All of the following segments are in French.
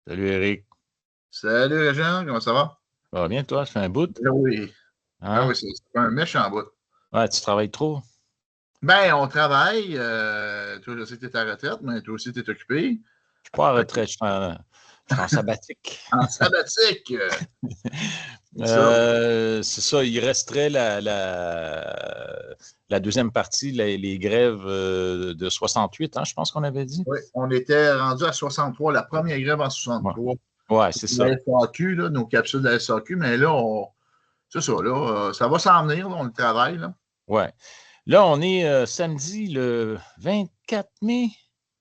Salut Eric. Salut Régent, comment ça va? Ça va bien, toi? Ça fait un bout? Ben oui. Ben Hein? oui, c'est pas un méchant bout. Ouais, tu travailles trop? Ben, on travaille. Toi, je sais que tu es à la retraite, mais toi aussi, tu es occupé. Je suis pas en Fait que, retraite, je suis en sabbatique. en sabbatique, c'est ça. C'est ça, il resterait la deuxième partie, les grèves de 68, hein, je pense qu'on avait dit. Oui, on était rendu à 63, la première grève en Ouais, 63. ouais, c'est ça. La SAQ, là, nos capsules de la SAQ, mais là, c'est ça, là, ça va s'en venir, là, on le travaille, là. Ouais. Là, on est samedi le 24 mai.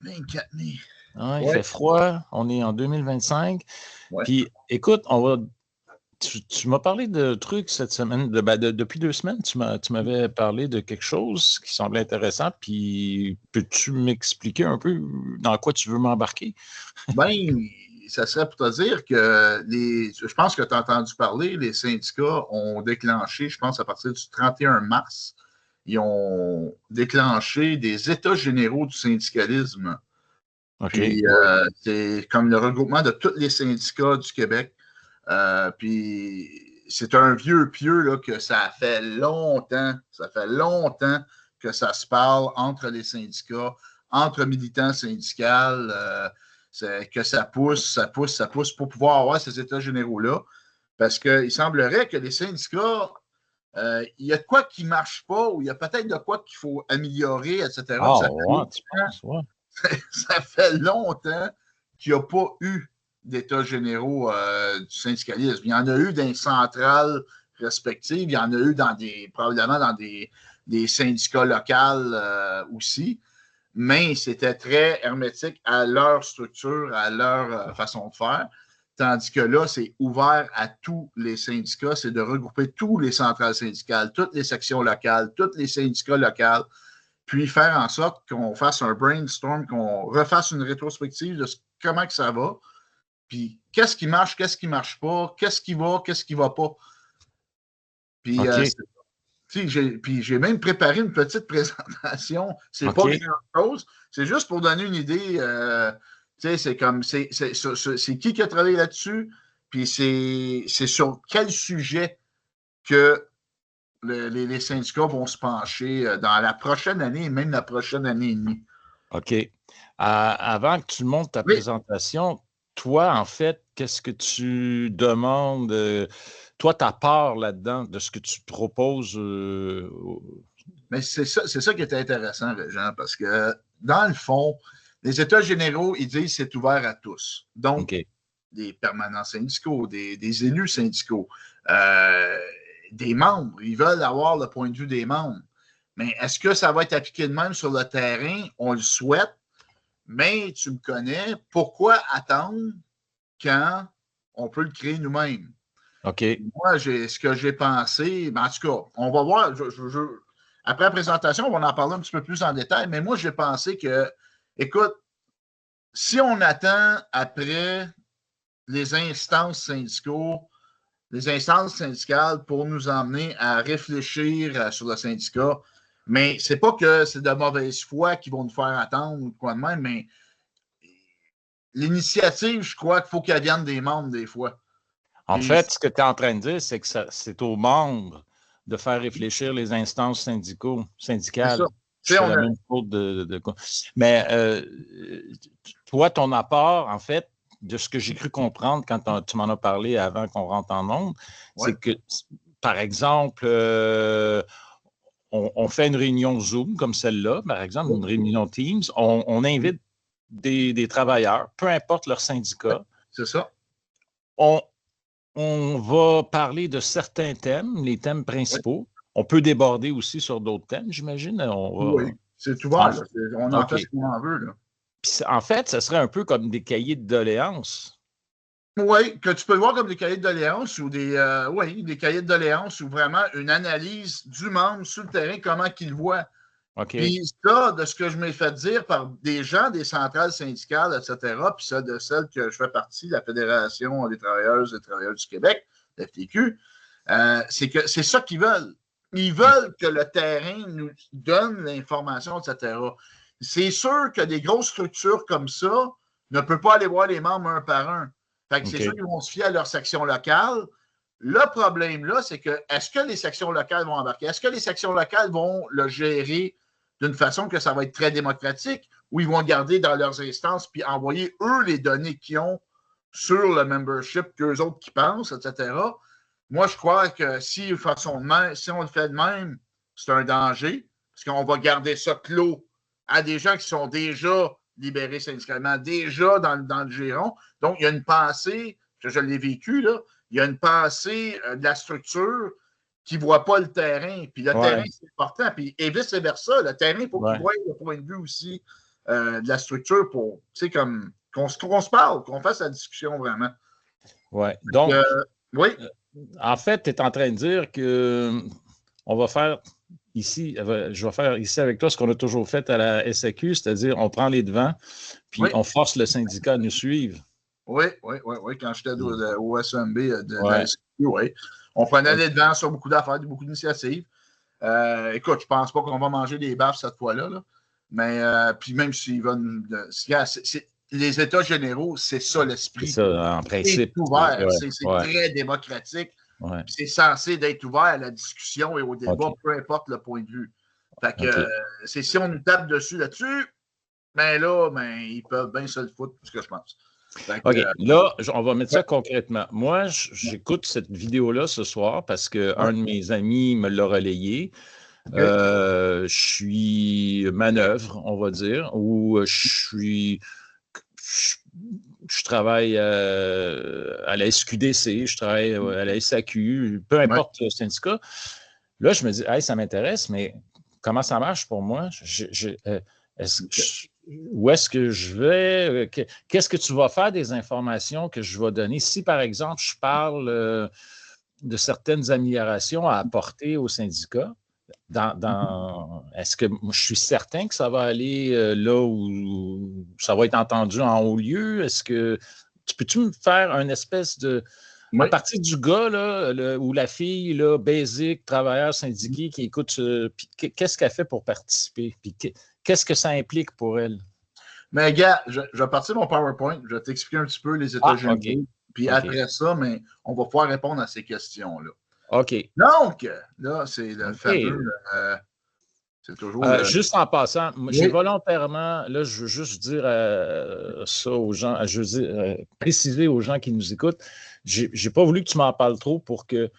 24 mai. Hein, il Oui, fait froid. On est en 2025. oui. Puis, écoute, tu m'as parlé de trucs cette semaine, depuis 2 semaines, tu m'avais parlé de quelque chose qui semblait intéressant, puis peux-tu m'expliquer un peu dans quoi tu veux m'embarquer? Ben, ça serait pour te dire que je pense que tu as entendu parler, les syndicats ont déclenché, je pense à partir du 31 mars, ils ont déclenché des états généraux du syndicalisme. OK. Puis, c'est comme le regroupement de tous les syndicats du Québec. Puis, c'est un vieux pieux là, que ça fait longtemps que ça se parle entre les syndicats, entre militants syndicaux, que ça pousse, ça pousse, ça pousse pour pouvoir avoir ces états généraux-là. Parce qu'il semblerait que les syndicats, il y a de quoi qui ne marche pas ou il y a peut-être de quoi qu'il faut améliorer, etc. Puis Ah, ouais, tu penses, ouais. ça fait longtemps qu'il n'y a pas eu d'états généraux du syndicalisme. Il y en a eu dans les centrales respectives, il y en a eu probablement dans des syndicats locaux aussi, mais c'était très hermétique à leur structure, à leur façon de faire. Tandis que là, c'est ouvert à tous les syndicats, c'est de regrouper tous les centrales syndicales, toutes les sections locales, tous les syndicats locaux, puis faire en sorte qu'on fasse un brainstorm, qu'on refasse une rétrospective de comment que ça va, puis qu'est-ce qui marche, qu'est-ce qui marche pas, qu'est-ce qui va pas. Puis, OK. j'ai même préparé une petite présentation. C'est pas OK. grand-chose. C'est juste pour donner une idée. C'est comme, c'est qui a travaillé là-dessus, puis c'est sur quel sujet que les syndicats vont se pencher dans la prochaine année et même la prochaine année et demie. OK. Avant que tu montes ta Oui, présentation, toi, en fait, qu'est-ce que tu demandes? Toi, ta part là-dedans de ce que tu proposes. mais c'est ça qui est intéressant, Régent, parce que dans le fond, les États généraux, ils disent que c'est ouvert à tous. Donc, OK. des permanents syndicaux, des élus syndicaux, euh, des membres. Ils veulent avoir le point de vue des membres. Mais est-ce que ça va être appliqué de même sur le terrain? On le souhaite, mais tu me connais. Pourquoi attendre quand on peut le créer nous-mêmes? OK. Moi, ce que j'ai pensé, ben, en tout cas, on va voir. Après la présentation, on va en parler un petit peu plus en détail, mais moi, j'ai pensé que, écoute, si on attend après les instances syndicaux, les instances syndicales pour nous emmener à réfléchir sur le syndicat, mais c'est pas que c'est de mauvaise foi qui vont nous faire attendre ou quoi de même, mais l'initiative, je crois qu'il faut qu'elle vienne des membres des fois. En Puis, fait, ce que tu es en train de dire, c'est que c'est aux membres de faire réfléchir les instances c'est ça. syndicales. Tu Je sais, fais on la a, même faute Mais toi, ton apport, en fait, de ce que j'ai cru comprendre quand tu m'en as parlé avant qu'on rentre en ondes, ouais, c'est que, par exemple, on fait une réunion Zoom comme celle-là, par exemple, une réunion Teams, on invite des travailleurs, peu importe leur ouais, syndicat, c'est ça. on, on va parler de certains thèmes, les thèmes Ouais. principaux. On peut déborder aussi sur d'autres thèmes, j'imagine. Oui, c'est En, ouvert. Là. On en OK. fait ce qu'on en veut. Là. Puis, en fait, ça serait un peu comme des cahiers de doléances. Oui, que tu peux voir comme des cahiers de doléances ou des cahiers de doléances ou vraiment une analyse du membre sur le terrain, comment qu'il voit. OK. Puis ça, de ce que je m'ai fait dire par des gens des centrales syndicales, etc., puis ça, de celle que je fais partie, la Fédération des travailleuses et travailleurs du Québec, la FTQ, c'est que c'est ça qu'ils veulent. Ils veulent que le terrain nous donne l'information, etc. C'est sûr que des grosses structures comme ça, ne peut pas aller voir les membres un par un. Fait que c'est sûr qu'ils vont se fier à leur section locale. Le problème là, c'est que est-ce que les sections locales vont embarquer? Est-ce que les sections locales vont le gérer d'une façon que ça va être très démocratique ou ils vont garder dans leurs instances puis envoyer eux les données qu'ils ont sur le membership qu'eux autres qui pensent, etc. Moi, je crois que si on le fait de même, c'est un danger parce qu'on va garder ça clos à des gens qui sont déjà libérés syndicalement, déjà dans le giron. Donc, il y a une pensée, que je l'ai vécu, là, il y a une pensée de la structure qui ne voit pas le terrain. Puis le terrain, c'est important. Puis, et vice-versa, le terrain, il faut qu'il voie le point de vue aussi de la structure pour, tu sais, comme qu'on se parle, qu'on fasse la discussion vraiment. Oui. Donc, oui. En fait, tu es en train de dire que on va faire ici, je vais faire ici avec toi ce qu'on a toujours fait à la SAQ, c'est-à-dire on prend les devants, puis on force le syndicat à nous suivre. Oui. Quand j'étais au SMB de la SAQ, oui. On prenait les devants sur beaucoup d'affaires, beaucoup d'initiatives. Écoute, je ne pense pas qu'on va manger des baffes cette fois-là. Là. Mais puis même s'ils vont. Les États généraux, c'est ça l'esprit. C'est ça, en principe. C'est ouvert, c'est très démocratique. C'est censé d'être ouvert à la discussion et au débat, peu importe le point de vue. Fait que si on nous tape dessus là-dessus, ils peuvent bien se le foutre, c'est ce que je pense. OK. Là, on va mettre ça concrètement. Moi, j'écoute cette vidéo-là ce soir parce qu'un de mes amis me l'a relayé. Je suis manœuvre, on va dire, ou je travaille à la SQDC, je travaille à la SAQ, peu importe le syndicat. Là, je me dis, hey, ça m'intéresse, mais comment ça marche pour moi? Où est-ce que je vais? Qu'est-ce que tu vas faire des informations que je vais donner? Si, par exemple, je parle de certaines améliorations à apporter au syndicat, est-ce que je suis certain que ça va aller là où ça va être entendu en haut lieu? Est-ce que peux-tu me faire une espèce de. À partir du gars là, ou la fille là, basic, travailleur syndiqué qui écoute, qu'est-ce qu'elle fait pour participer? Puis qu'est-ce que ça implique pour elle? Mais gars, je vais partir de mon PowerPoint, je vais t'expliquer un petit peu les états généraux. Puis après ça, on va pouvoir répondre à ces questions-là. OK. Donc, là, c'est le fameux. C'est toujours. Juste en passant, j'ai volontairement, là, je veux juste dire ça aux gens, je veux dire, préciser aux gens qui nous écoutent. J'ai pas voulu que tu m'en parles trop pour que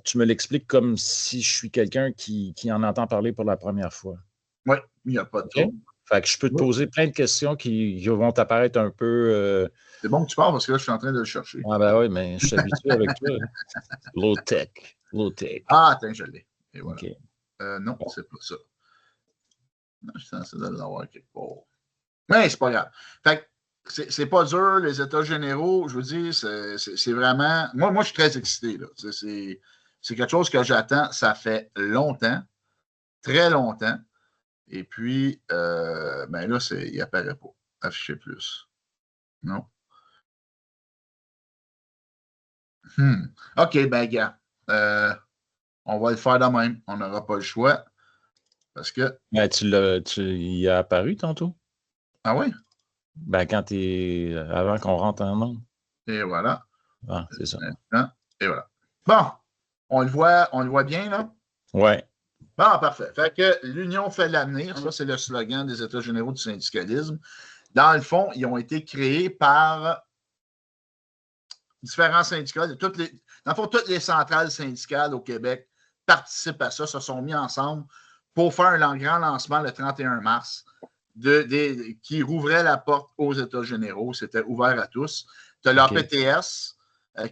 tu me l'expliques comme si je suis quelqu'un qui en entend parler pour la première fois. Oui, il n'y a pas de trouble. Fait que je peux te poser plein de questions qui vont t'apparaître un peu. C'est bon que tu parles parce que là, je suis en train de le chercher. Ah, ben oui, mais je suis habitué avec toi. Low tech. Ah, attends, je l'ai. Et voilà. OK. Non, c'est pas ça. Non, je suis censé l'avoir quelque part. Mais c'est pas grave. Fait que c'est pas dur, les états généraux, je veux dire, c'est vraiment. Moi, je suis très excité. Là. C'est quelque chose que j'attends, ça fait longtemps, très longtemps. Et puis, là, il n'apparaît pas. Afficher plus. Non. OK, ben, gars. On va le faire de même. On n'aura pas le choix. Parce que. Ben, il a apparu tantôt? Ah oui? Ben, avant qu'on rentre en nombre. Et voilà. Ah, c'est ça. Et voilà. Bon, on le voit bien, là? Ouais. Bon, parfait. Fait que l'union fait l'avenir. Ça, c'est le slogan des États généraux du syndicalisme. Dans le fond, ils ont été créés par différents syndicats. Dans le fond, toutes les centrales syndicales au Québec participent à ça, se sont mis ensemble pour faire un grand lancement le 31 mars qui rouvrait la porte aux États généraux. C'était ouvert à tous. Tu as l'APTS,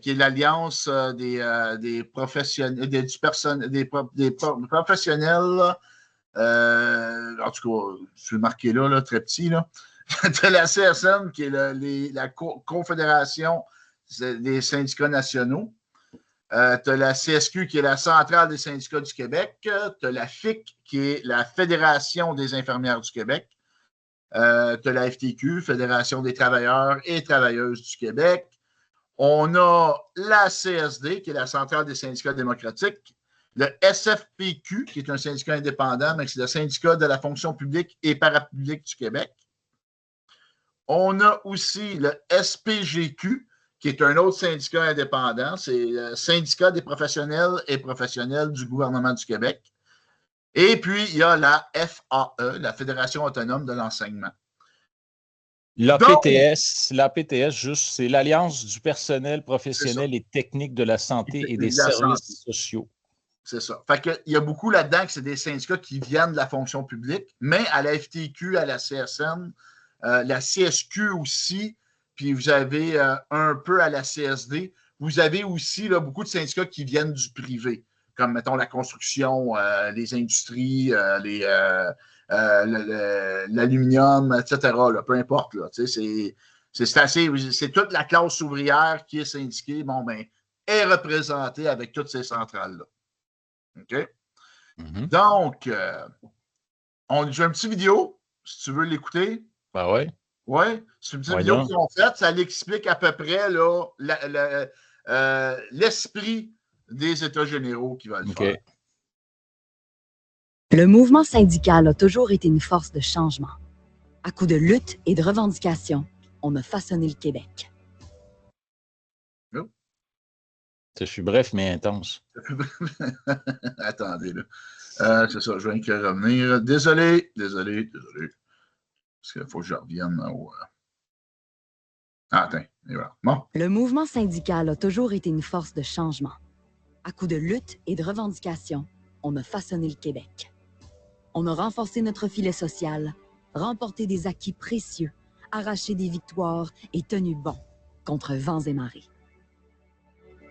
qui est l'Alliance des professionnels, des professionnels. En tout cas, je suis marqué là, très petit. Tu as la CSN, qui est la Confédération des syndicats nationaux. Tu as la CSQ, qui est la Centrale des syndicats du Québec. Tu as la FIC, qui est la Fédération des infirmières du Québec. Tu as la FTQ, Fédération des travailleurs et travailleuses du Québec. On a la CSD, qui est la Centrale des syndicats démocratiques. Le SFPQ, qui est un syndicat indépendant, mais c'est le syndicat de la fonction publique et parapublique du Québec. On a aussi le SPGQ, qui est un autre syndicat indépendant. C'est le syndicat des professionnels et professionnels du gouvernement du Québec. Et puis, il y a la FAE, la Fédération autonome de l'enseignement. L'APTS, juste, c'est l'Alliance du personnel professionnel et technique de la santé et des services sociaux. C'est ça. Fait que, il y a beaucoup là-dedans que c'est des syndicats qui viennent de la fonction publique, mais à la FTQ, à la CSN, la CSQ aussi, puis vous avez un peu à la CSD. Vous avez aussi là, beaucoup de syndicats qui viennent du privé, comme, mettons, la construction, les industries, l'aluminium, etc. Là, peu importe. Là, c'est toute la classe ouvrière qui est syndiquée, bon, ben, est représentée avec toutes ces centrales-là. OK? Mm-hmm. Donc, j'ai une petite vidéo, si tu veux l'écouter. Ben oui. Oui, c'est une petite vidéo qu'ils ont faite. Ça l'explique à peu près l'esprit des États généraux qui veulent faire. Le mouvement syndical a toujours été une force de changement. À coup de lutte et de revendications, on a façonné le Québec. Oh. Je suis bref, mais intense. Attendez, là. C'est ça, je viens de revenir. Désolé. Parce qu'il faut que je revienne au... attends, et voilà. Bon. Le mouvement syndical a toujours été une force de changement. À coup de lutte et de revendications, on a façonné le Québec. On a renforcé notre filet social, remporté des acquis précieux, arraché des victoires et tenu bon contre vents et marées.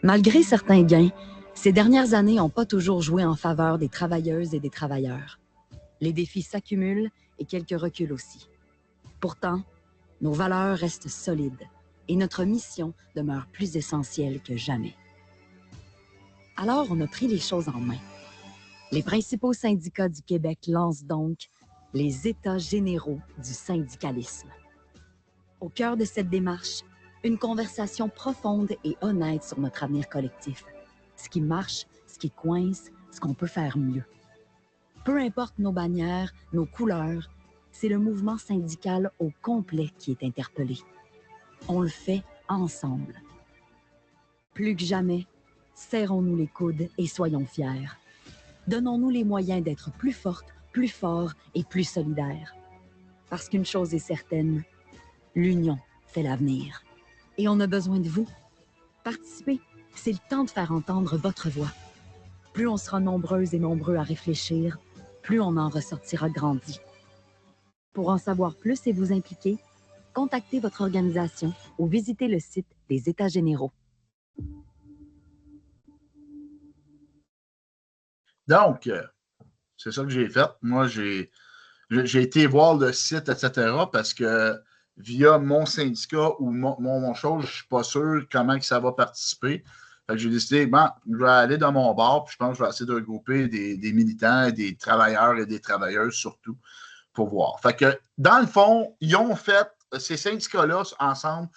Malgré certains gains, ces dernières années n'ont pas toujours joué en faveur des travailleuses et des travailleurs. Les défis s'accumulent et quelques reculs aussi. Pourtant, nos valeurs restent solides et notre mission demeure plus essentielle que jamais. Alors, on a pris les choses en main. Les principaux syndicats du Québec lancent donc les États généraux du syndicalisme. Au cœur de cette démarche, une conversation profonde et honnête sur notre avenir collectif. Ce qui marche, ce qui coince, ce qu'on peut faire mieux. Peu importe nos bannières, nos couleurs, c'est le mouvement syndical au complet qui est interpellé. On le fait ensemble. Plus que jamais, serrons-nous les coudes et soyons fiers. Donnons-nous les moyens d'être plus fortes, plus forts et plus solidaires. Parce qu'une chose est certaine, l'union fait l'avenir. Et on a besoin de vous. Participez, c'est le temps de faire entendre votre voix. Plus on sera nombreuses et nombreux à réfléchir, plus on en ressortira grandi. Pour en savoir plus et vous impliquer, contactez votre organisation ou visitez le site des États généraux. Donc, c'est ça que j'ai fait. Moi, j'ai été voir le site, etc., parce que via mon syndicat ou mon chose, je ne suis pas sûr comment que ça va participer. J'ai décidé, bon, je vais aller dans mon bar, puis je pense que je vais essayer de regrouper des militants, des travailleurs et des travailleuses surtout, pour voir. Fait que, dans le fond, ils ont fait, ces syndicats-là, ensemble,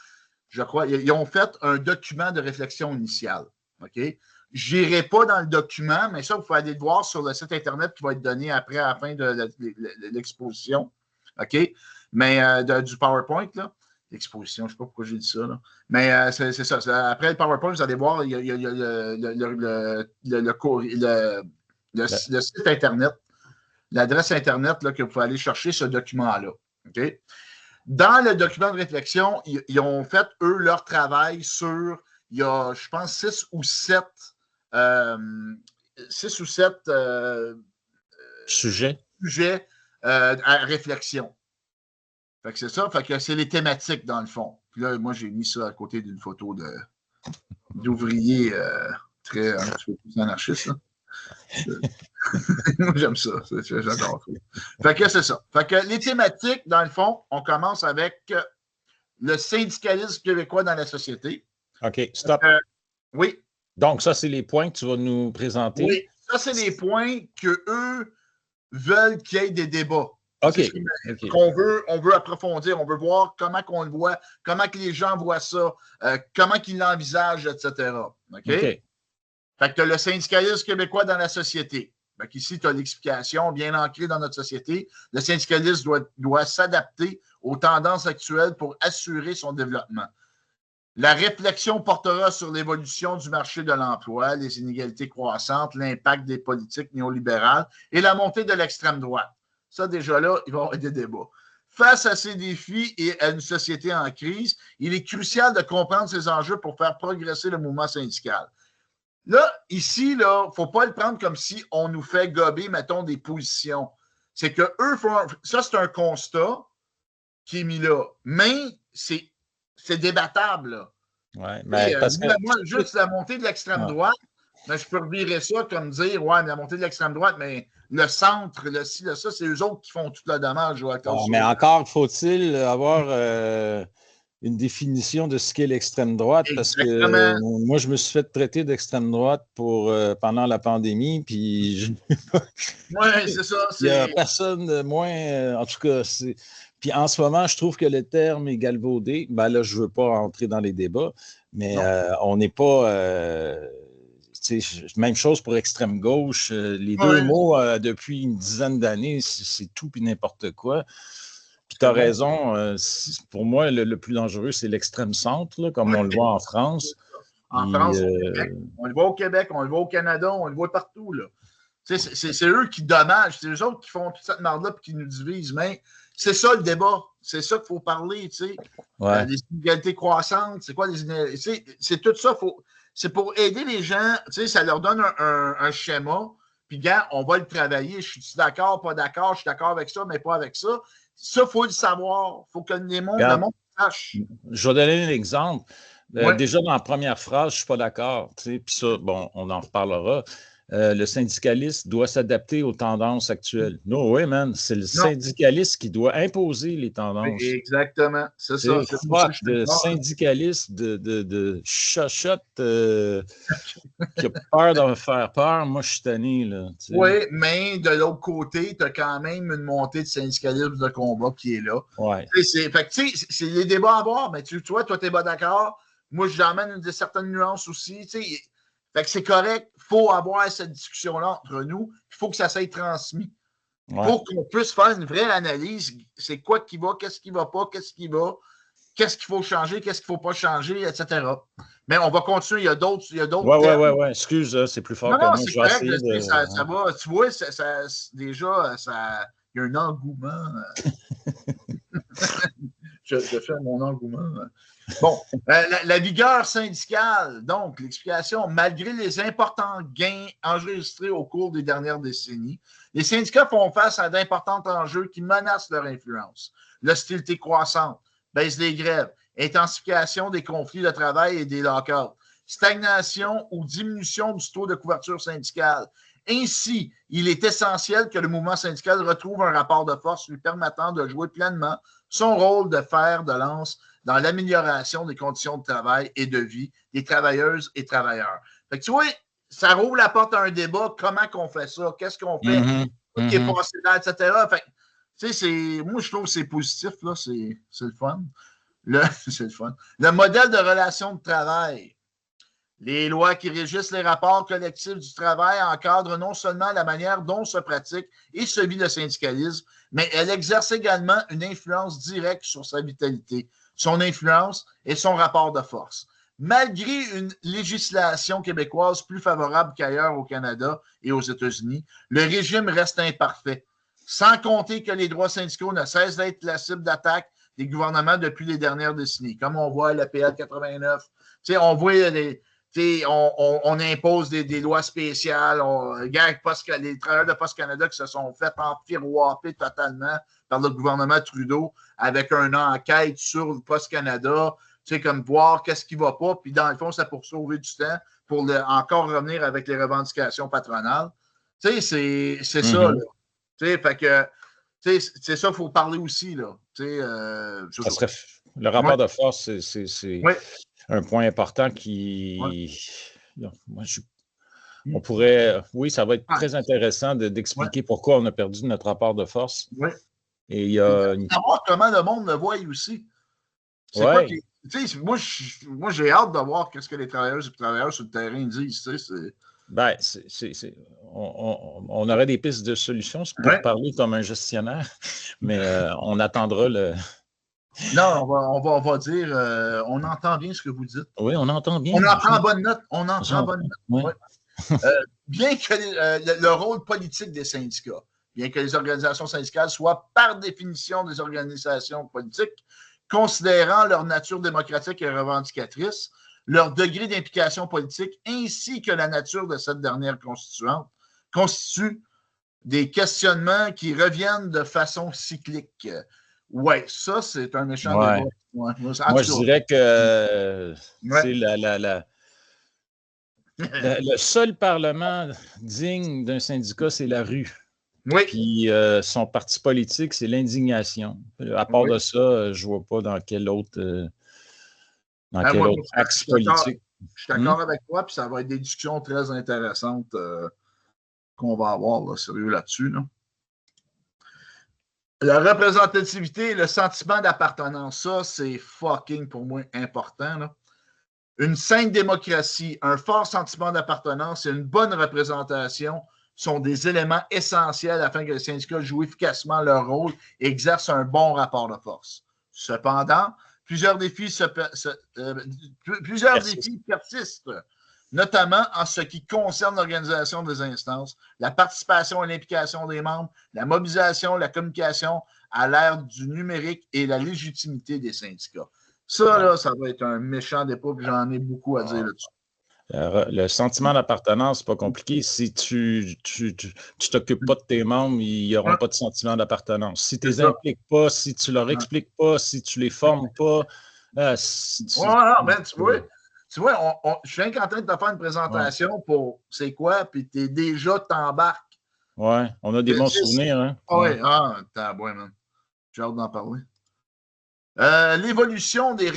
je crois, ils ont fait un document de réflexion initiale. OK? Je n'irai pas dans le document, mais ça, vous pouvez aller le voir sur le site Internet qui va être donné après, à la fin de l'exposition. OK? Mais du PowerPoint, là. L'exposition, je ne sais pas pourquoi j'ai dit ça, là. Mais c'est ça. Après le PowerPoint, vous allez voir, il y a le site Internet, l'adresse Internet là, que vous pouvez aller chercher ce document-là. OK? Dans le document de réflexion, ils ont fait, eux, leur travail sur, il y a, je pense, 6 ou 7 sujets à réflexion. Fait que c'est ça. Fait que c'est les thématiques, dans le fond. Puis là, moi, j'ai mis ça à côté d'une photo d'ouvrier très un petit peu plus anarchiste. Moi, j'aime ça. J'adore ça. Fait que c'est ça. Fait que les thématiques, dans le fond, on commence avec le syndicalisme québécois dans la société. OK, stop. Oui. Donc, ça, c'est les points que tu vas nous présenter. Oui, ça, c'est les points qu'eux veulent qu'il y ait des débats. OK. On veut approfondir, on veut voir comment qu'on le voit, comment que les gens voient ça, comment qu'ils l'envisagent, etc. OK? Fait que tu as le syndicalisme québécois dans la société. Fait qu'ici, tu as l'explication bien ancrée dans notre société. Le syndicalisme doit s'adapter aux tendances actuelles pour assurer son développement. La réflexion portera sur l'évolution du marché de l'emploi, les inégalités croissantes, l'impact des politiques néolibérales et la montée de l'extrême droite. Ça, déjà là, il va y avoir des débats. Face à ces défis et à une société en crise, il est crucial de comprendre ces enjeux pour faire progresser le mouvement syndical. Là, ici, il ne faut pas le prendre comme si on nous fait gober, mettons, des positions. C'est que eux font. Ça, c'est un constat qui est mis là. Mais c'est débattable, là. Ouais, mais parce que... moi, juste la montée de l'extrême droite, ben, je peux revirer ça comme dire, ouais, mais la montée de l'extrême droite, mais le centre, le ci, le ça, c'est eux autres qui font tout le dommage. Mais encore faut-il avoir une définition de ce qu'est l'extrême droite, parce que moi, je me suis fait traiter d'extrême droite pendant la pandémie, puis oui, c'est ça. Il n'y a personne de moins, en tout cas, Puis en ce moment, je trouve que le terme est galvaudé. Ben là, je ne veux pas entrer dans les débats, mais on n'est pas... même chose pour extrême gauche. Les deux mots, depuis une dizaine d'années, c'est tout et n'importe quoi. Puis tu as raison. Pour moi, le plus dangereux, c'est l'extrême centre, là, comme on le voit en France. En France, au Québec. On le voit au Québec, on le voit au Canada, on le voit partout, là. C'est eux qui dommagent. C'est eux autres qui font toute cette merde-là et qui nous divisent. Mais c'est ça le débat. C'est ça qu'il faut parler. Les inégalités croissantes, c'est quoi les inégalités? C'est tout ça. C'est pour aider les gens. Ça leur donne un schéma. Puis, gars, on va le travailler. Je suis d'accord, pas d'accord. Je suis d'accord avec ça, mais pas avec ça. Ça, il faut le savoir. Il faut que le monde sache. Je vais donner un exemple. Déjà, dans la première phrase, je ne suis pas d'accord. Puis ça, bon, on en reparlera. Le syndicaliste doit s'adapter aux tendances actuelles. No way, man. C'est le syndicaliste qui doit imposer les tendances. Exactement. C'est ça. C'est pas de syndicaliste de chachotte qui a peur de me faire peur. Moi, je suis tanné, là. Oui, mais de l'autre côté, tu as quand même une montée de syndicalisme de combat qui est là. Ouais. C'est les débats à voir, mais tu vois, toi, tu n'es pas d'accord. Moi, j'emmène certaines nuances aussi. Fait que c'est correct. Il faut avoir cette discussion-là entre nous. Il faut que ça soit transmis. Pour qu'on puisse faire une vraie analyse. C'est quoi qui va, qu'est-ce qui ne va pas, qu'est-ce qui va, qu'est-ce qu'il faut changer, qu'est-ce qu'il ne faut pas changer, etc. Mais on va continuer. Il y a d'autres. Oui. Excuse, c'est plus fort que moi. C'est correct. Ça va. Tu vois, déjà, il y a un engouement. Je fais mon engouement. Bon, la vigueur syndicale, donc l'explication, malgré les importants gains enregistrés au cours des dernières décennies, les syndicats font face à d'importants enjeux qui menacent leur influence. L'hostilité croissante, baisse des grèves, intensification des conflits de travail et des lockouts, stagnation ou diminution du taux de couverture syndicale. Ainsi, il est essentiel que le mouvement syndical retrouve un rapport de force lui permettant de jouer pleinement son rôle de fer de lance dans l'amélioration des conditions de travail et de vie des travailleuses et travailleurs. Fait que tu vois, ça rouvre la porte à un débat. Comment qu'on fait ça? Qu'est-ce qu'on fait? Qui est passé là, etc. Fait que, moi, je trouve que c'est positif, là. C'est le fun. C'est le fun. Le modèle de relation de travail. Les lois qui régissent les rapports collectifs du travail encadrent non seulement la manière dont se pratique et se vit le syndicalisme, mais elles exercent également une influence directe sur sa vitalité, son influence et son rapport de force. Malgré une législation québécoise plus favorable qu'ailleurs au Canada et aux États-Unis, le régime reste imparfait, sans compter que les droits syndicaux ne cessent d'être la cible d'attaque des gouvernements depuis les dernières décennies. Comme on voit l'APL 89, on voit on impose des lois spéciales. Les travailleurs de Post Canada qui se sont fait enfiroiper totalement par le gouvernement Trudeau avec une enquête sur Post Canada, comme voir qu'est-ce qui ne va pas. Puis dans le fond, c'est pour sauver du temps, pour encore revenir avec les revendications patronales. C'est ça. Là. Fait que c'est ça qu'il faut parler aussi. Là. Ça serait le rapport de force, c'est un point important qui... On pourrait... Oui, ça va être très intéressant d'expliquer pourquoi on a perdu notre rapport de force. Oui. Et il y a... Savoir comment le monde le voit aussi. C'est quoi qui... moi, j'ai hâte de voir ce que les travailleurs et les travailleurs sur le terrain disent. Ben, on aurait des pistes de solutions pour parler comme un gestionnaire, mais on attendra Non, on va dire, on entend bien ce que vous dites. Oui, on entend bien. On en prend bonne note. On en prend bonne note. Oui. Ouais. Bien que le rôle politique des syndicats, bien que les organisations syndicales soient par définition des organisations politiques, considérant leur nature démocratique et revendicatrice, leur degré d'implication politique ainsi que la nature de cette dernière constituante constituent des questionnements qui reviennent de façon cyclique. Ouais, ça, c'est un méchant débat. Ouais. Moi, je dirais que c'est le seul parlement digne d'un syndicat, c'est la rue. Oui. Puis son parti politique, c'est l'indignation. À part de ça, je ne vois pas dans quel autre, axe politique. Je suis d'accord avec toi, puis ça va être des discussions très intéressantes qu'on va avoir, là, sérieux là-dessus. Là. La représentativité et le sentiment d'appartenance, ça, c'est fucking pour moi important. Là. Une saine démocratie, un fort sentiment d'appartenance et une bonne représentation sont des éléments essentiels afin que les syndicats jouent efficacement leur rôle et exercent un bon rapport de force. Cependant, plusieurs défis persistent, notamment en ce qui concerne l'organisation des instances, la participation et l'implication des membres, la mobilisation, la communication à l'ère du numérique et la légitimité des syndicats. Ça, là, ça va être un méchant débat, puis j'en ai beaucoup à dire là-dessus. Le sentiment d'appartenance, c'est pas compliqué. Si tu t'occupes pas de tes membres, ils n'auront pas de sentiment d'appartenance. Si tu les impliques pas, si tu leur expliques pas, si tu les formes pas. Ben, tu vois, je suis en train de te faire une présentation pour c'est quoi, puis tu es déjà t'embarques. Ouais, on a des bons souvenirs, hein? Oui, t'as bon, man. J'ai hâte d'en parler. L'évolution des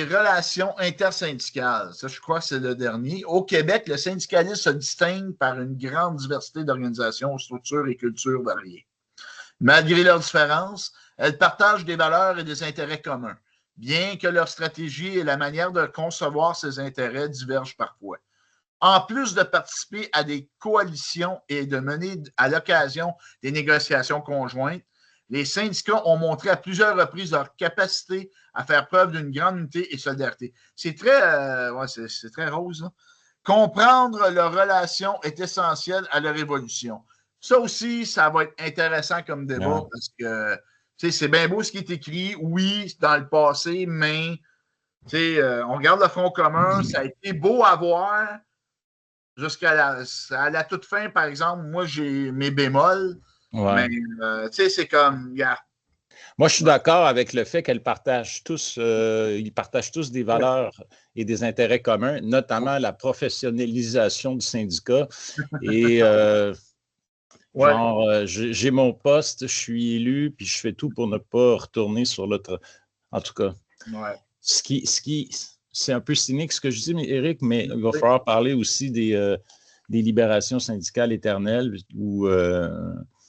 relations intersyndicales. Ça, je crois que c'est le dernier. Au Québec, le syndicalisme se distingue par une grande diversité d'organisations, structures et cultures variées. Malgré leurs différences, elles partagent des valeurs et des intérêts communs, bien que leur stratégie et la manière de concevoir ces intérêts divergent parfois. En plus de participer à des coalitions et de mener à l'occasion des négociations conjointes, les syndicats ont montré à plusieurs reprises leur capacité à faire preuve d'une grande unité et solidarité. C'est très, c'est très rose. Hein? Comprendre leurs relations est essentiel à leur évolution. Ça aussi, ça va être intéressant comme débat parce que c'est bien beau ce qui est écrit, oui, dans le passé, mais on regarde le Front commun, ça a été beau à voir jusqu'à la toute fin, par exemple. Moi, j'ai mes bémols. Ouais. Mais, c'est comme, Moi, je suis d'accord avec le fait qu'ils partagent tous des valeurs et des intérêts communs, notamment la professionnalisation du syndicat. Et j'ai mon poste, je suis élu, puis je fais tout pour ne pas retourner sur l'autre. En tout cas, c'est un peu cynique ce que je dis, mais Éric, mais il va falloir parler aussi des libérations syndicales éternelles où.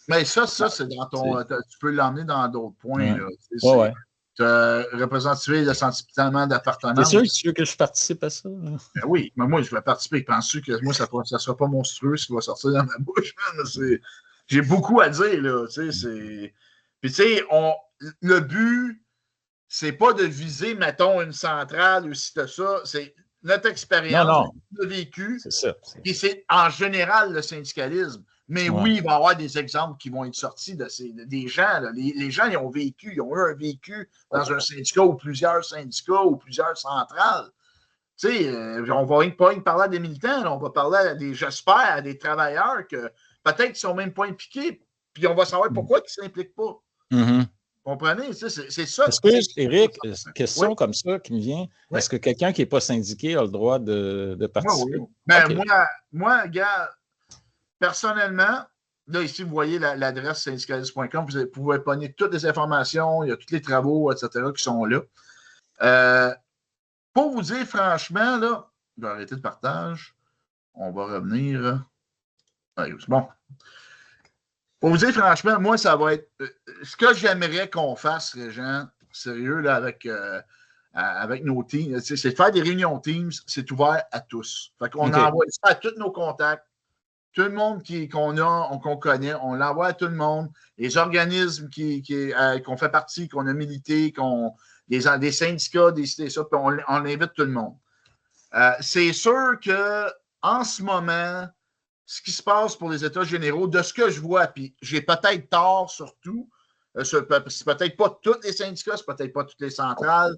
Mais ça, c'est dans ton. Tu peux l'emmener dans d'autres points. Ouais. Représenter le sentiment d'appartenance. C'est sûr que tu veux que je participe à ça? Ben oui, mais moi, je vais participer. Penses-tu que moi, ça ne sera pas monstrueux ce qui va sortir dans ma bouche? J'ai beaucoup à dire, là. Puis, tu sais, le but, c'est pas de viser, mettons, une centrale ou si tu as ça. C'est notre expérience, notre vécu. C'est ça. Puis c'est en général le syndicalisme. Mais oui, il va y avoir des exemples qui vont être sortis des gens. Là. Les gens, ils ont eu un vécu dans un syndicat ou plusieurs syndicats ou plusieurs centrales. Tu sais, on va pas parler à des militants, là, on va parler j'espère, à des travailleurs que peut-être qu'ils ne sont même pas impliqués, puis on va savoir pourquoi ils ne s'impliquent pas. Mm-hmm. Comprenez? C'est ça. Est-ce que, Éric, question comme ça qui me vient, est-ce que quelqu'un qui n'est pas syndiqué a le droit de participer? Oui. Ben, moi, gars, personnellement, là, ici, vous voyez l'adresse syndicaliste.com, vous pouvez pogner toutes les informations, il y a tous les travaux, etc., qui sont là. Pour vous dire franchement, là, je vais arrêter le partage. On va revenir. Bon. Pour vous dire franchement, moi, ça va être. Ce que j'aimerais qu'on fasse, les gens, sérieux, là, avec nos teams, c'est de faire des réunions Teams, c'est ouvert à tous. Fait qu'on envoie ça à tous nos contacts. Tout le monde qu'on connaît, on l'envoie à tout le monde. Les organismes qu'on fait partie, qu'on a milité, des syndicats, ça, puis on invite tout le monde. C'est sûr qu'en ce moment, ce qui se passe pour les États généraux, de ce que je vois, puis j'ai peut-être tort surtout, c'est peut-être pas tous les syndicats, c'est peut-être pas toutes les centrales,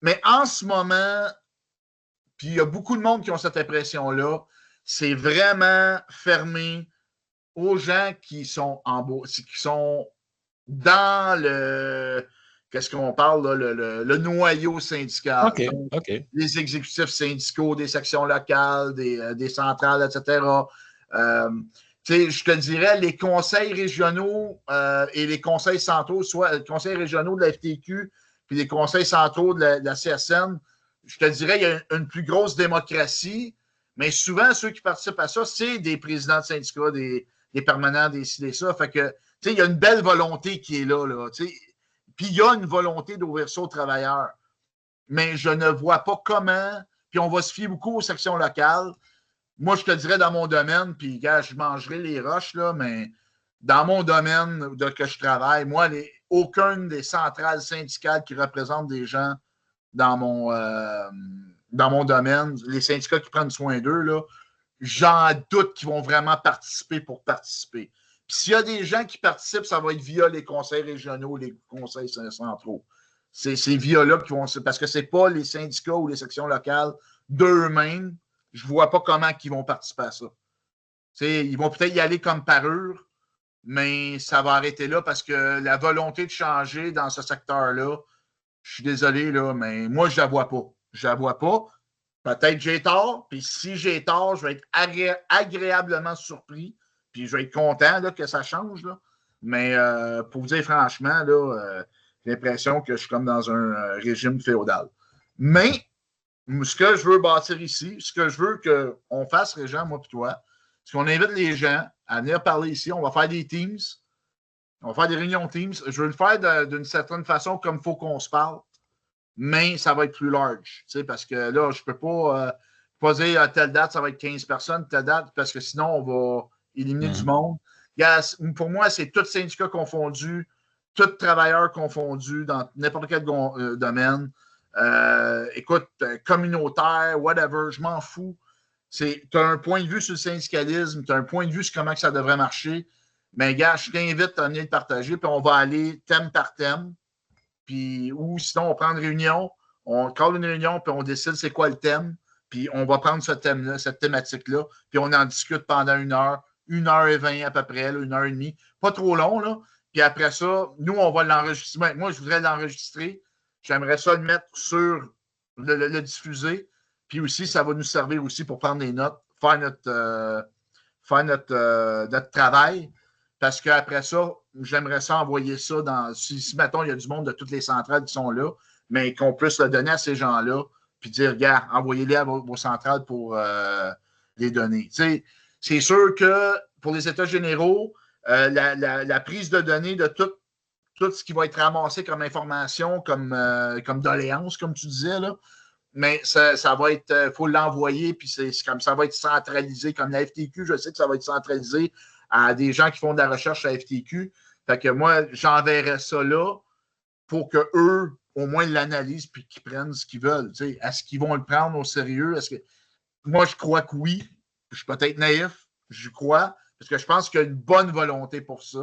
mais en ce moment, puis il y a beaucoup de monde qui ont cette impression-là, c'est vraiment fermé aux gens qui sont qui sont dans le... Qu'est-ce qu'on parle, là, le noyau syndical. OK, donc, OK. Les exécutifs syndicaux, des sections locales, des centrales, etc. Je te dirais, les conseils régionaux et les conseils centraux, soit les conseils régionaux de la FTQ puis les conseils centraux de la CSN, je te dirais, il y a une plus grosse démocratie, mais souvent, ceux qui participent à ça, c'est des présidents de syndicats, des permanents, des ci, des ça. Fait que, il y a une belle volonté qui est là, puis il y a une volonté d'ouvrir ça aux travailleurs. Mais je ne vois pas comment, puis on va se fier beaucoup aux sections locales. Moi, je te dirais dans mon domaine, puis gars, je mangerai les roches, là, mais dans mon domaine que je travaille, moi, aucune des centrales syndicales qui représentent des gens dans mon domaine, les syndicats qui prennent soin d'eux, là, j'en doute qu'ils vont vraiment participer pour participer. Puis s'il y a des gens qui participent, ça va être via les conseils régionaux, les conseils centraux. C'est via là qu'ils vont... Parce que ce n'est pas les syndicats ou les sections locales d'eux-mêmes. Je ne vois pas comment ils vont participer à ça. Ils vont peut-être y aller comme parure, mais ça va arrêter là parce que la volonté de changer dans ce secteur-là, je suis désolé, là, mais moi, je ne la vois pas. Je ne la vois pas. Peut-être que j'ai tort, puis si j'ai tort, je vais être agréablement surpris, puis je vais être content là, que ça change. Là. Mais pour vous dire franchement, là, j'ai l'impression que je suis comme dans un régime féodal. Mais ce que je veux bâtir ici, ce que je veux qu'on fasse, Régent, moi et toi, c'est qu'on invite les gens à venir parler ici. On va faire des Teams. On va faire des réunions Teams. Je veux le faire d'une certaine façon comme il faut qu'on se parle. Mais ça va être plus large, parce que là, je ne peux pas dire à telle date, ça va être 15 personnes, telle date, parce que sinon, on va éliminer du monde. Pour moi, c'est tous syndicats confondus, tous travailleurs confondus dans n'importe quel domaine. Écoute, communautaire, whatever, je m'en fous. Tu as un point de vue sur le syndicalisme, tu as un point de vue sur comment que ça devrait marcher. Mais gars, je t'invite à venir le partager, puis on va aller thème par thème. Puis, ou sinon, on prend une réunion, on call une réunion, puis on décide c'est quoi le thème, puis on va prendre ce thème-là, cette thématique-là, puis on en discute pendant 1h20 à peu près, là, 1h30, pas trop long, là. Puis après ça, nous, on va l'enregistrer. Moi, je voudrais l'enregistrer. J'aimerais ça le mettre sur le diffuser. Puis aussi, ça va nous servir aussi pour prendre des notes, faire notre travail. Parce qu'après ça, j'aimerais ça envoyer ça si, mettons, il y a du monde de toutes les centrales qui sont là, mais qu'on puisse le donner à ces gens-là, puis dire, regarde, envoyez-les à vos centrales pour les donner. C'est sûr que pour les États généraux, la prise de données de tout ce qui va être ramassé comme information, comme doléance, comme tu disais, là, mais ça va être, il faut l'envoyer, puis ça va être centralisé, comme la FTQ, je sais que ça va être centralisé à des gens qui font de la recherche à FTQ. Fait que moi, j'enverrai ça là pour qu'eux, au moins, l'analysent puis qu'ils prennent ce qu'ils veulent. T'sais. Est-ce qu'ils vont le prendre au sérieux? Moi, je crois que oui. Je suis peut-être naïf. Je crois. Parce que je pense qu'il y a une bonne volonté pour ça.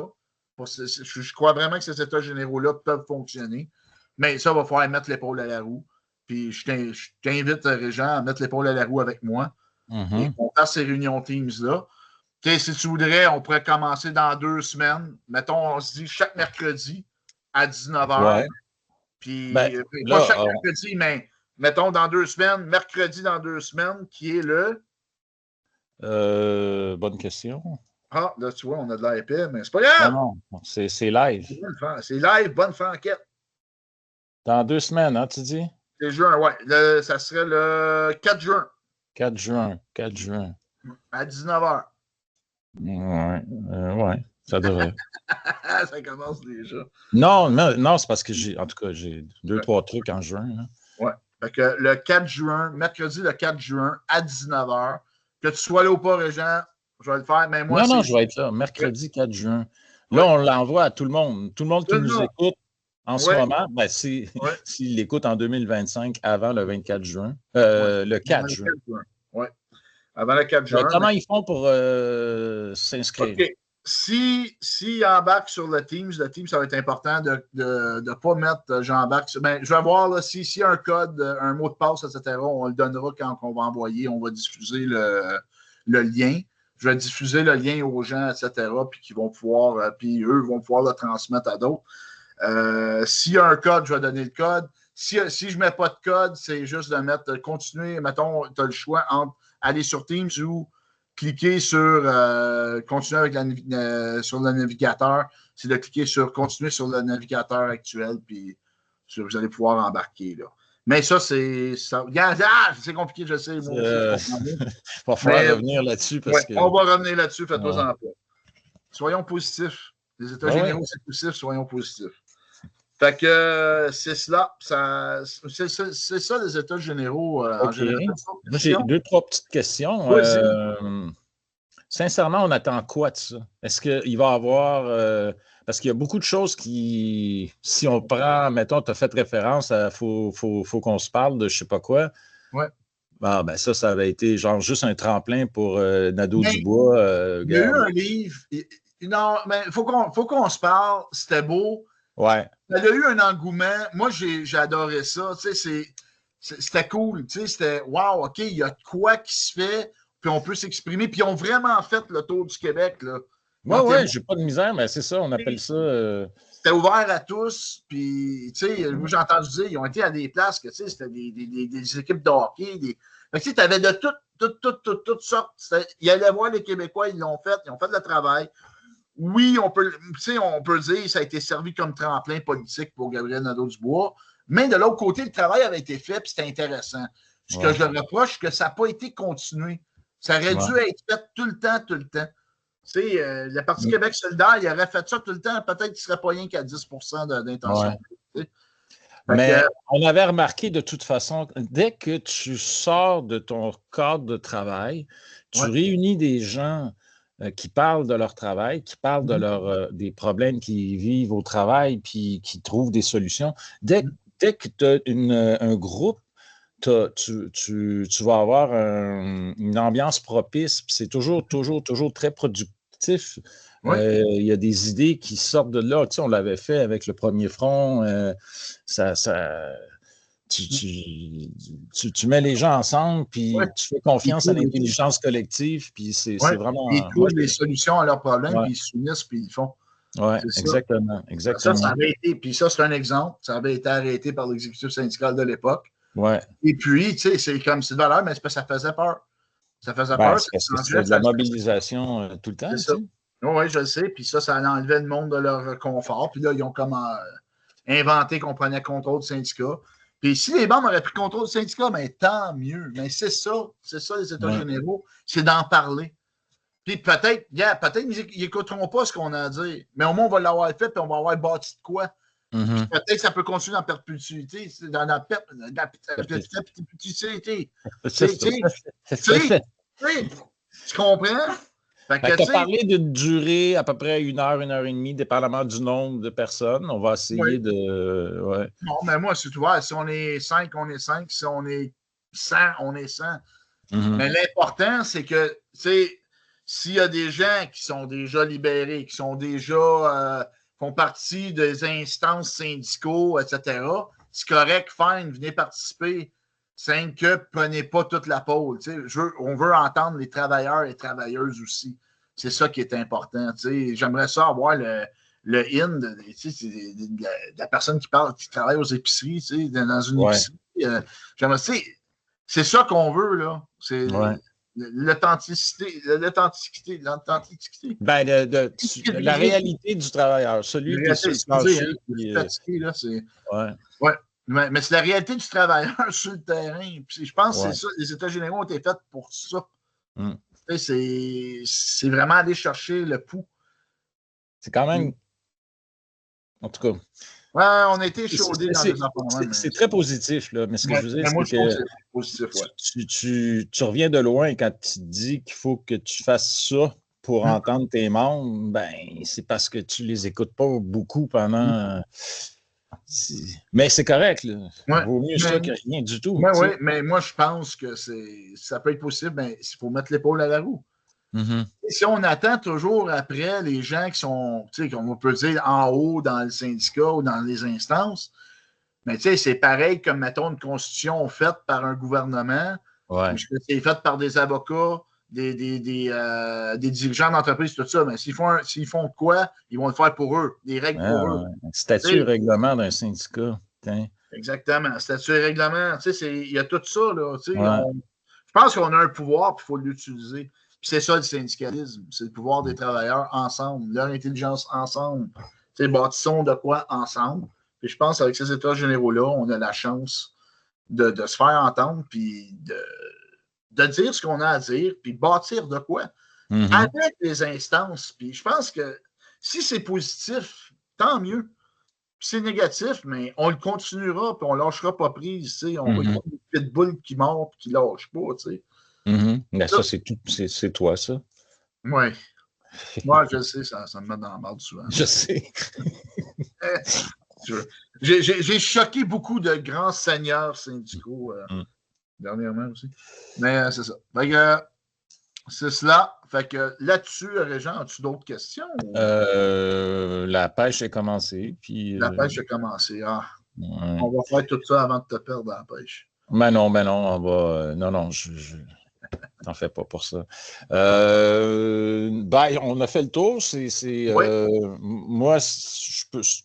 Je crois vraiment que ces États généraux-là peuvent fonctionner. Mais ça, il va falloir mettre l'épaule à la roue. Puis je t'invite, Régent, à mettre l'épaule à la roue avec moi. Et qu'on fasse ces réunions Teams-là. Si tu voudrais, on pourrait commencer dans 2 semaines. Mettons, on se dit chaque mercredi à 19h. Ouais. Puis, pas chaque mercredi, mais mettons dans 2 semaines, mercredi dans 2 semaines, qui est le... Bonne question. Ah, là, tu vois, on a de l'air épais, mais c'est pas grave. Non, c'est live. C'est live, bonne franquette. Dans 2 semaines, hein, tu dis? C'est juin, ouais. Ça serait le 4 juin. 4 juin. À 19h. Ouais, ça devrait. Ça commence déjà. Non, c'est parce que j'ai 2-3 trucs en juin. Hein. Ouais. Fait que le 4 juin, mercredi le 4 juin à 19h, que tu sois là ou pas, Régent, Je vais le faire, mais moi, Non, je vais être là, mercredi 4 juin. Là, on l'envoie à tout le monde. Tout le monde qui nous écoute en ce moment, ben, s'il l'écoute en 2025 avant le 24 juin, le 4 juin. Oui, avant le 4 juin. Comment ils font pour s'inscrire? OK. Si embarque sur le Teams, ça va être important de ne pas mettre j'embarque. Ben, je vais voir là, s'il y a un code, un mot de passe, etc., on le donnera quand on va envoyer. On va diffuser le lien. Je vais diffuser le lien aux gens, etc., puis qu'ils vont pouvoir, puis eux vont pouvoir le transmettre à d'autres. S'il y a un code, je vais donner le code. Si je ne mets pas de code, c'est juste de mettre continuer. Mettons, tu as le choix entre aller sur Teams ou cliquer sur continuer avec sur le navigateur. C'est de cliquer sur continuer sur le navigateur actuel, puis vous allez pouvoir embarquer. Là. Mais ça, c'est compliqué, je sais. Moi aussi, il va falloir revenir là-dessus. On va revenir là-dessus, faites-toi en pas. Soyons positifs. Les États généraux, c'est positif, soyons positifs. Fait que c'est cela. C'est ça, les États généraux. En général. Moi, j'ai 2-3 petites questions. Sincèrement, on attend quoi de ça? Est-ce qu'il va y avoir... parce qu'il y a beaucoup de choses qui... Si on prend, mettons, tu as fait référence à faut qu'on se parle de je ne sais pas quoi. Ouais. Ah, ben ça avait été genre juste un tremplin pour Nadeau-Dubois. Il y a eu un livre. Non, mais il faut qu'on se parle. C'était beau. Ouais. Il y a eu un engouement. Moi, j'ai adoré ça. Tu sais, c'était cool. Tu sais, c'était wow, OK, il y a de quoi qui se fait, puis on peut s'exprimer. Puis ils ont vraiment fait le tour du Québec. Oui, j'ai pas de misère, mais c'est ça, on appelle ça. C'était ouvert à tous. Puis, tu sais, moi, j'ai entendu dire, ils ont été à des places que, tu sais, c'était des équipes de hockey. Tu sais, tu avais de toutes sortes. Ils allaient voir les Québécois, ils ont fait le travail. Oui, on peut dire ça a été servi comme tremplin politique pour Gabriel Nadeau-Dubois, mais de l'autre côté, le travail avait été fait, puis c'était intéressant. Ce que je le reproche, c'est que ça n'a pas été continué. Ça aurait dû être fait tout le temps. Tu sais, le Parti Québec solidaire, il aurait fait ça tout le temps, peut-être qu'il ne serait pas rien qu'à 10 d'intention. Mais on avait remarqué de toute façon, dès que tu sors de ton cadre de travail, tu réunis des gens qui parlent de leur travail, qui parlent de des problèmes qu'ils vivent au travail, puis qui trouvent des solutions. Dès que tu as un groupe, tu vas avoir une ambiance propice, puis c'est toujours très productif. Il y a des idées qui sortent de là. Tu sais, on l'avait fait avec le Premier Front. Tu mets les gens ensemble, puis tu fais confiance à l'intelligence collective, puis c'est vraiment... Ils trouvent des solutions à leurs problèmes, puis ils se s'unissent, puis ils font. Oui, exactement. Ça avait été, puis ça, c'est un exemple. Ça avait été arrêté par l'exécutif syndical de l'époque. Ouais. Et puis, tu sais, c'est comme c'est de valeur, mais ça faisait peur. Ça faisait peur. C'est de la mobilisation tout le temps. C'est ça. Oui, je le sais. Puis ça enlevait le monde de leur confort. Puis là, ils ont comme inventé qu'on prenait contrôle du syndicat. Puis si les bandes auraient pris contrôle du syndicat, mais tant mieux. Mais c'est ça les États généraux, c'est d'en parler. Puis peut-être qu'ils n'écouteront pas ce qu'on a à dire. Mais au moins, on va l'avoir fait, puis on va avoir bâti de quoi. Peut-être que ça peut continuer dans la perpétuité, dans la perpétuité. Tu comprends? Tu as parlé d'une durée à peu près 1 heure et demie, dépendamment du nombre de personnes. On va essayer de... Ouais. Non, mais moi, c'est ouvert. Si on est 5, on est 5. Si on est 100, on est 100. Mais l'important, c'est que, s'il y a des gens qui sont déjà libérés, qui sont déjà... font partie des instances syndicaux, etc., c'est correct, fine, venez participer. C'est que prenez pas toute la pôle. On veut entendre les travailleurs et travailleuses aussi. C'est ça qui est important. J'aimerais ça avoir le in de la personne qui travaille aux épiceries, dans une épicerie. C'est ça qu'on veut, là. C'est l'authenticité. Ben, la réalité du travailleur, celui qui se fâché. Mais c'est la réalité du travailleur sur le terrain. Puis je pense que c'est ça. Les États généraux ont été faits pour ça. C'est vraiment aller chercher le pouls. C'est quand même... En tout cas, Ouais, on a été chaudés dans les affaires. C'est très positif, là, mais ce que je veux dire, moi, c'est je trouve que c'est positif, ouais. tu reviens de loin quand tu te dis qu'il faut que tu fasses ça pour entendre tes membres, ben, c'est parce que tu les écoutes pas beaucoup pendant... Mais c'est correct, là. Ouais, Vaut mieux ça que rien du tout. Oui, mais moi, je pense que ça peut être possible, mais il faut mettre l'épaule à la roue. Mm-hmm. Et si on attend toujours après les gens qui sont, tu sais, comme on peut dire, en haut dans le syndicat ou dans les instances, mais tu sais, c'est pareil comme, mettons, une constitution faite par un gouvernement, Ouais. c'est fait par des avocats, des dirigeants d'entreprise, tout ça, mais s'ils font quoi, ils vont le faire pour eux, des règles pour eux. Statut et règlement d'un syndicat. Exactement. Statut et règlement, tu sais, il y a tout ça, là, tu sais, Ouais. je pense qu'on a un pouvoir, puis il faut l'utiliser. Puis c'est ça le syndicalisme, c'est le pouvoir des travailleurs ensemble, leur intelligence ensemble. Tu sais, bâtissons de quoi ensemble. Puis je pense qu'avec ces états généraux-là, on a la chance de se faire entendre, puis de dire ce qu'on a à dire, puis bâtir de quoi. Mm-hmm. Avec les instances. Puis je pense que si c'est positif, tant mieux. Puis c'est négatif, mais on le continuera, puis on ne lâchera pas prise. Tu sais. On va être des pitbulls qui mordent, puis qui ne lâchent pas. Tu sais. Mm-hmm. Mais ça, c'est toi, ça. Oui. Moi, je sais, ça me met dans la merde souvent. Je sais. J'ai choqué beaucoup de grands seigneurs syndicaux dernièrement aussi. Mais c'est ça. Fait que, c'est cela. Fait que là-dessus, Régent, as-tu d'autres questions? La pêche a commencé. Puis, la pêche a commencé. Ah. Ouais. On va faire tout ça avant de te perdre à la pêche. Ben non, on va. Non, je t'en fais pas pour ça. On a fait le tour. Moi,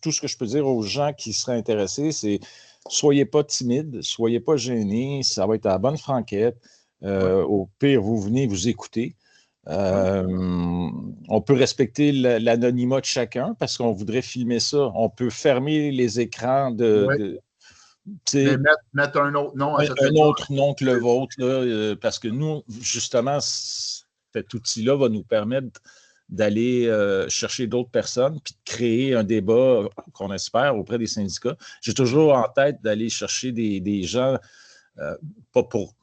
tout ce que je peux dire aux gens qui seraient intéressés, c'est soyez pas timides, soyez pas gênés, ça va être à la bonne franquette. Au pire, vous venez vous écouter. On peut respecter l'anonymat de chacun parce qu'on voudrait filmer ça. On peut fermer les écrans mettre un autre nom à un autre nom que le vôtre, là, parce que nous, justement, cet outil-là va nous permettre d'aller chercher d'autres personnes puis de créer un débat qu'on espère auprès des syndicats. J'ai toujours en tête d'aller chercher des gens, pas pour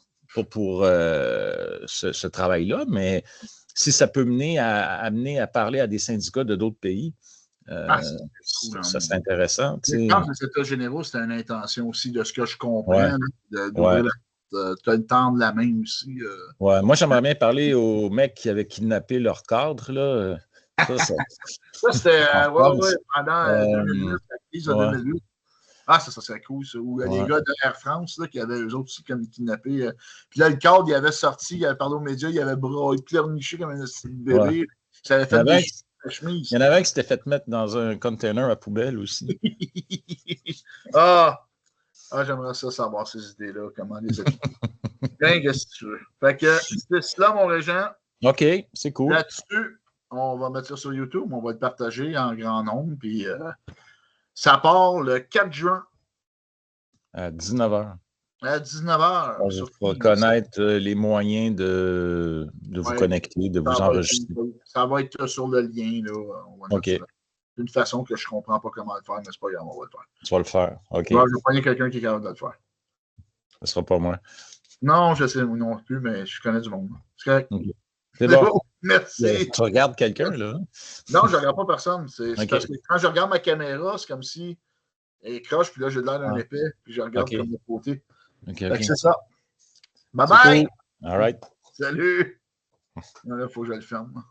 ce travail-là, mais si ça peut amener à parler à des syndicats de d'autres pays, ça serait intéressant. Je pense que les États généraux, c'était une intention aussi de ce que je comprends, de tendre la main aussi. Ouais, moi, j'aimerais bien parler aux mecs qui avaient kidnappé leur cadre. Là. Ça, c'était pendant 2009, la crise de 2008. Ah, ça serait cool, ça. Ou les gars de Air France, là, qui avaient eux autres aussi comme kidnappé. Puis là, le cadre, il avait sorti, il avait parlé aux médias, il avait pleurniché comme un bébé. Ouais. Ça avait fait des chemises. Il y en avait un qui s'était fait mettre dans un container à poubelle aussi. J'aimerais ça savoir ces idées-là, comment les appliquer. Qu'est-ce que tu veux? Fait que c'est cela, mon Régent. OK, c'est cool. Là-dessus, on va mettre ça sur YouTube, on va le partager en grand nombre, puis ça part le 4 juin. À 19h. À 19h. On va connaître les moyens de vous connecter, de vous enregistrer. Ça va être sur le lien. Là. On va mettre ça d'une façon que je ne comprends pas comment le faire, mais c'est pas grave, on va le faire. Tu vas le faire. OK. Alors, je vais prendre quelqu'un qui est capable de le faire. Ce ne sera pas moi. Non, je sais non plus, mais je connais du monde. C'est correct. Okay. C'est bon. Merci. Tu regardes quelqu'un, là? Non, je ne regarde pas personne. C'est parce que quand je regarde ma caméra, c'est comme si elle croche, puis là, j'ai l'air d'un épais, puis je regarde comme de côté. C'est ça. Bye-bye! Cool. All right. Salut! Là, il faut que je le ferme.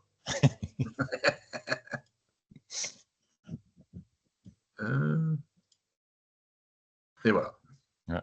Et voilà. Ouais.